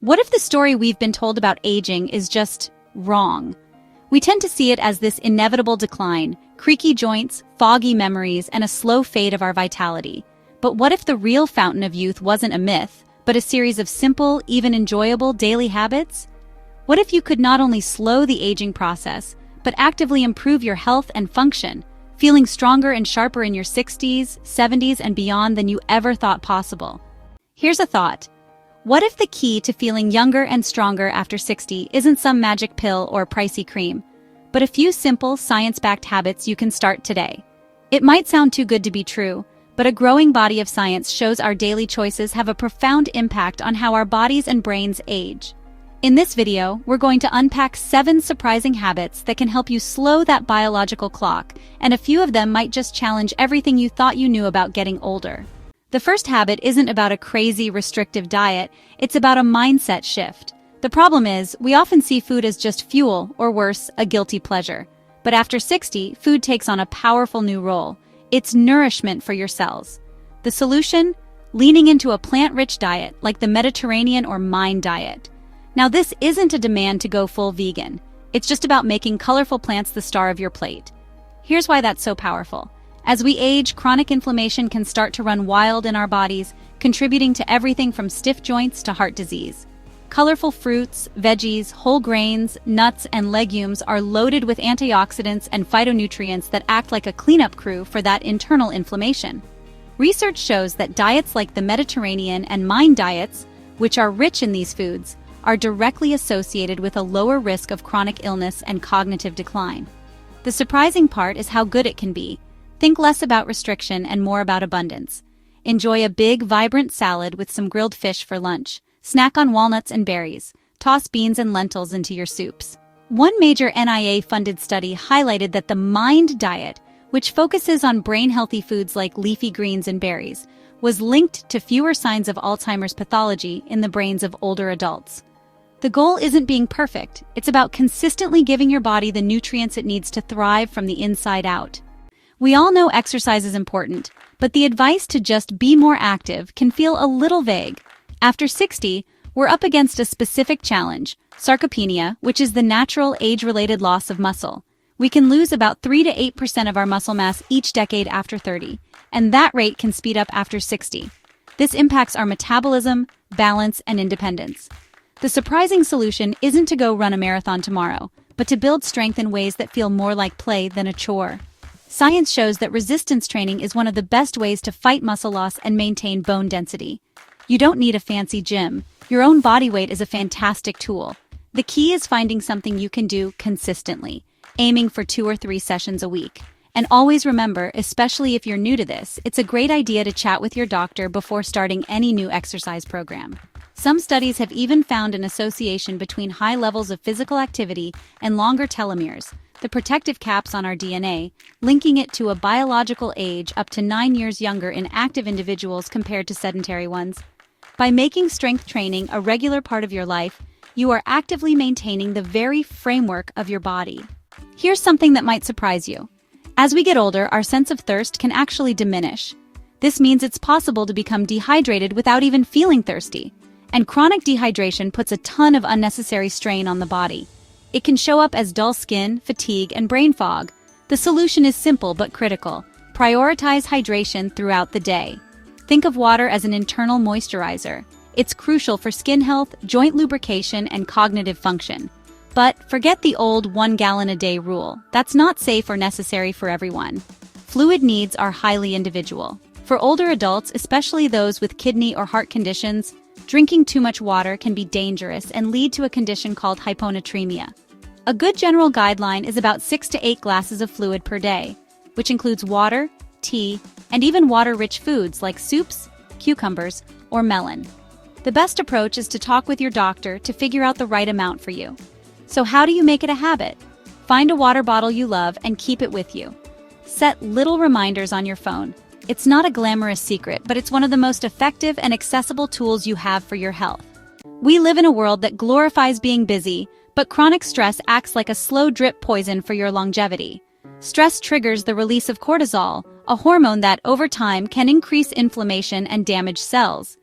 What if the story we've been told about aging is just wrong? We tend to see it as this inevitable decline, creaky joints, foggy memories, and a slow fade of our vitality. But what if the real fountain of youth wasn't a myth, but a series of simple, even enjoyable daily habits? What if you could not only slow the aging process, but actively improve your health and function, feeling stronger and sharper in your 60s, 70s, and beyond than you ever thought possible? Here's a thought. What if the key to feeling younger and stronger after 60 isn't some magic pill or pricey cream, but a few simple, science-backed habits you can start today? It might sound too good to be true, but a growing body of science shows our daily choices have a profound impact on how our bodies and brains age. In this video, we're going to unpack 7 surprising habits that can help you slow that biological clock, and a few of them might just challenge everything you thought you knew about getting older. The first habit isn't about a crazy, restrictive diet, it's about a mindset shift. The problem is, we often see food as just fuel, or worse, a guilty pleasure. But after 60, food takes on a powerful new role. It's nourishment for your cells. The solution? Leaning into a plant-rich diet, like the Mediterranean or Mind diet. Now, this isn't a demand to go full vegan. It's just about making colorful plants the star of your plate. Here's why that's so powerful. As we age, chronic inflammation can start to run wild in our bodies, contributing to everything from stiff joints to heart disease. Colorful fruits, veggies, whole grains, nuts, and legumes are loaded with antioxidants and phytonutrients that act like a cleanup crew for that internal inflammation. Research shows that diets like the Mediterranean and Mind diets, which are rich in these foods, are directly associated with a lower risk of chronic illness and cognitive decline. The surprising part is how good it can be. Think less about restriction and more about abundance. Enjoy a big, vibrant salad with some grilled fish for lunch. Snack on walnuts and berries. Toss beans and lentils into your soups. One major NIA-funded study highlighted that the Mind diet, which focuses on brain-healthy foods like leafy greens and berries, was linked to fewer signs of Alzheimer's pathology in the brains of older adults. The goal isn't being perfect, it's about consistently giving your body the nutrients it needs to thrive from the inside out. We all know exercise is important, but the advice to just be more active can feel a little vague. After 60, we're up against a specific challenge, sarcopenia, which is the natural age-related loss of muscle. We can lose about 3 to 8% of our muscle mass each decade after 30, and that rate can speed up after 60. This impacts our metabolism, balance, and independence. The surprising solution isn't to go run a marathon tomorrow, but to build strength in ways that feel more like play than a chore. Science shows that resistance training is one of the best ways to fight muscle loss and maintain bone density. You don't need a fancy gym. Your own body weight is a fantastic tool. The key is finding something you can do consistently, aiming for 2 or 3 sessions a week. And always remember, especially if you're new to this, it's a great idea to chat with your doctor before starting any new exercise program. Some studies have even found an association between high levels of physical activity and longer telomeres, the protective caps on our DNA, linking it to a biological age up to 9 years younger in active individuals compared to sedentary ones. By making strength training a regular part of your life, you are actively maintaining the very framework of your body. Here's something that might surprise you. As we get older, our sense of thirst can actually diminish. This means it's possible to become dehydrated without even feeling thirsty. And chronic dehydration puts a ton of unnecessary strain on the body. It can show up as dull skin, fatigue, and brain fog. The solution is simple but critical. Prioritize hydration throughout the day. Think of water as an internal moisturizer. It's crucial for skin health, joint lubrication, and cognitive function. But forget the old 1 gallon a day rule. That's not safe or necessary for everyone. Fluid needs are highly individual. For older adults, especially those with kidney or heart conditions, drinking too much water can be dangerous and lead to a condition called hyponatremia. A good general guideline is about 6 to 8 glasses of fluid per day, which includes water, tea, and even water-rich foods like soups, cucumbers, or melon. The best approach is to talk with your doctor to figure out the right amount for you. So how do you make it a habit? Find a water bottle you love and keep it with you. Set little reminders on your phone. It's not a glamorous secret, but it's one of the most effective and accessible tools you have for your health. We live in a world that glorifies being busy, but chronic stress acts like a slow drip poison for your longevity. Stress triggers the release of cortisol, a hormone that, over time, can increase inflammation and damage cells.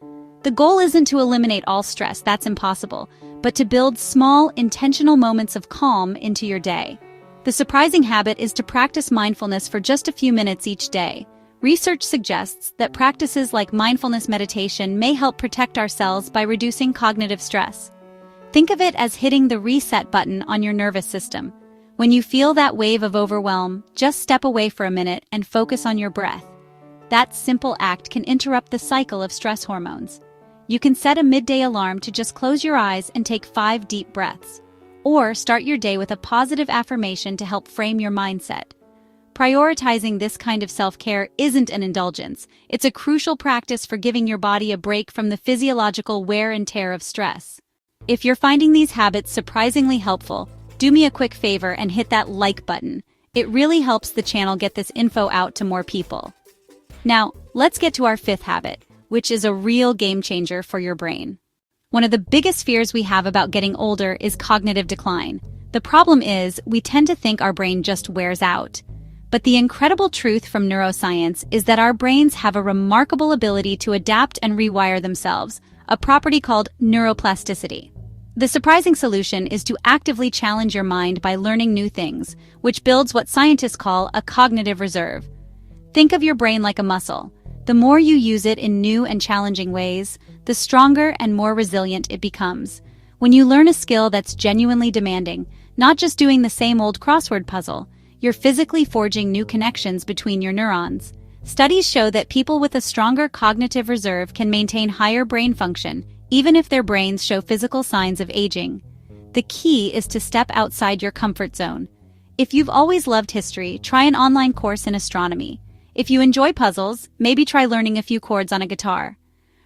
The goal isn't to eliminate all stress, that's impossible, but to build small, intentional moments of calm into your day. The surprising habit is to practice mindfulness for just a few minutes each day. Research suggests that practices like mindfulness meditation may help protect our cells by reducing cognitive stress. Think of it as hitting the reset button on your nervous system. When you feel that wave of overwhelm, just step away for a minute and focus on your breath. That simple act can interrupt the cycle of stress hormones. You can set a midday alarm to just close your eyes and take 5 deep breaths. Or start your day with a positive affirmation to help frame your mindset. Prioritizing this kind of self-care isn't an indulgence. It's a crucial practice for giving your body a break from the physiological wear and tear of stress. If you're finding these habits surprisingly helpful, do me a quick favor and hit that like button. It really helps the channel get this info out to more people. Now, let's get to our 5th habit, which is a real game changer for your brain. One of the biggest fears we have about getting older is cognitive decline. The problem is, we tend to think our brain just wears out. But the incredible truth from neuroscience is that our brains have a remarkable ability to adapt and rewire themselves, a property called neuroplasticity. The surprising solution is to actively challenge your mind by learning new things, which builds what scientists call a cognitive reserve. Think of your brain like a muscle. The more you use it in new and challenging ways, the stronger and more resilient it becomes. When you learn a skill that's genuinely demanding, not just doing the same old crossword puzzle, you're physically forging new connections between your neurons. Studies show that people with a stronger cognitive reserve can maintain higher brain function, even if their brains show physical signs of aging. The key is to step outside your comfort zone. If you've always loved history, try an online course in astronomy. If you enjoy puzzles, maybe try learning a few chords on a guitar.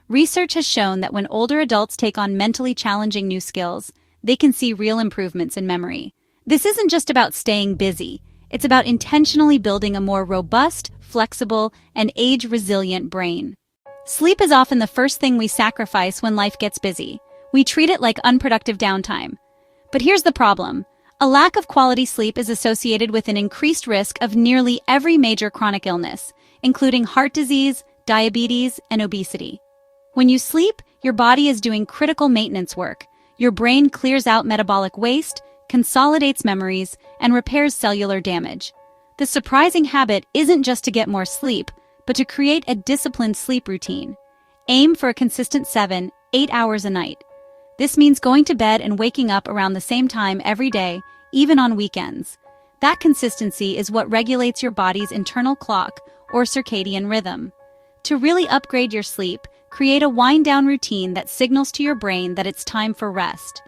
Research has shown that when older adults take on mentally challenging new skills, they can see real improvements in memory. This isn't just about staying busy. It's about intentionally building a more robust, flexible, and age-resilient brain. Sleep is often the first thing we sacrifice when life gets busy. We treat it like unproductive downtime. But here's the problem. A lack of quality sleep is associated with an increased risk of nearly every major chronic illness, including heart disease, diabetes, and obesity. When you sleep, your body is doing critical maintenance work. Your brain clears out metabolic waste, consolidates memories, and repairs cellular damage. The surprising habit isn't just to get more sleep, but to create a disciplined sleep routine. Aim for a consistent 7-8 hours a night. This means going to bed and waking up around the same time every day, even on weekends. That consistency is what regulates your body's internal clock, or circadian rhythm. To really upgrade your sleep, create a wind-down routine that signals to your brain that it's time for rest.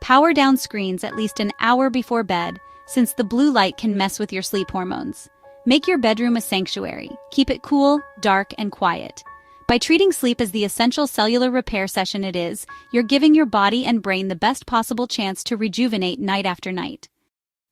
Power down screens at least an hour before bed, since the blue light can mess with your sleep hormones. Make your bedroom a sanctuary. Keep it cool, dark, and quiet. By treating sleep as the essential cellular repair session it is, you're giving your body and brain the best possible chance to rejuvenate night after night.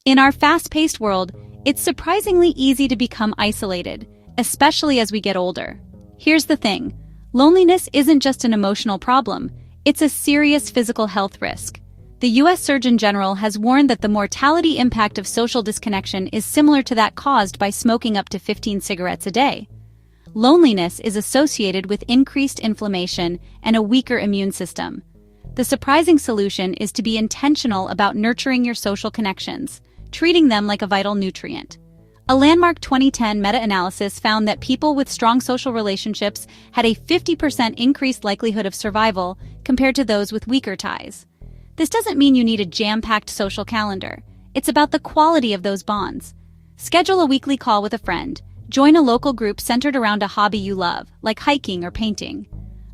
In our fast-paced world, it's surprisingly easy to become isolated, especially as we get older. Here's the thing. Loneliness isn't just an emotional problem. It's a serious physical health risk. The U.S. Surgeon General has warned that the mortality impact of social disconnection is similar to that caused by smoking up to 15 cigarettes a day. Loneliness is associated with increased inflammation and a weaker immune system. The surprising solution is to be intentional about nurturing your social connections, treating them like a vital nutrient. A landmark 2010 meta-analysis found that people with strong social relationships had a 50% increased likelihood of survival compared to those with weaker ties. This doesn't mean you need a jam-packed social calendar. It's about the quality of those bonds. Schedule a weekly call with a friend. Join a local group centered around a hobby you love, like hiking or painting.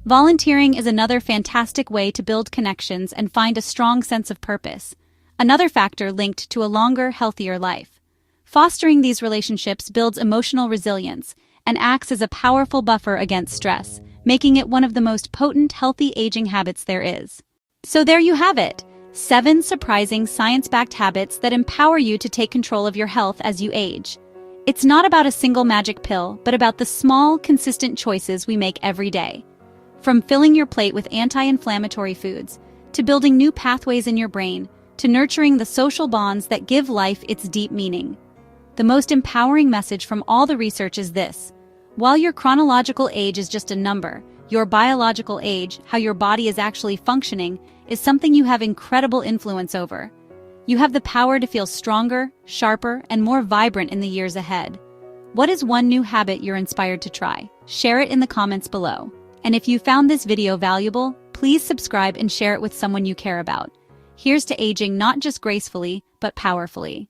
Volunteering is another fantastic way to build connections and find a strong sense of purpose, another factor linked to a longer, healthier life. Fostering these relationships builds emotional resilience and acts as a powerful buffer against stress, making it one of the most potent, healthy aging habits there is. So there you have it, 7 surprising science-backed habits that empower you to take control of your health as you age. It's not about a single magic pill, but about the small, consistent choices we make every day. From filling your plate with anti-inflammatory foods, to building new pathways in your brain, to nurturing the social bonds that give life its deep meaning. The most empowering message from all the research is this: while your chronological age is just a number, Your biological age, how your body is actually functioning, is something you have incredible influence over. You have the power to feel stronger, sharper, and more vibrant in the years ahead. What is one new habit you're inspired to try? Share it in the comments below. And if you found this video valuable, please subscribe and share it with someone you care about. Here's to aging not just gracefully, but powerfully.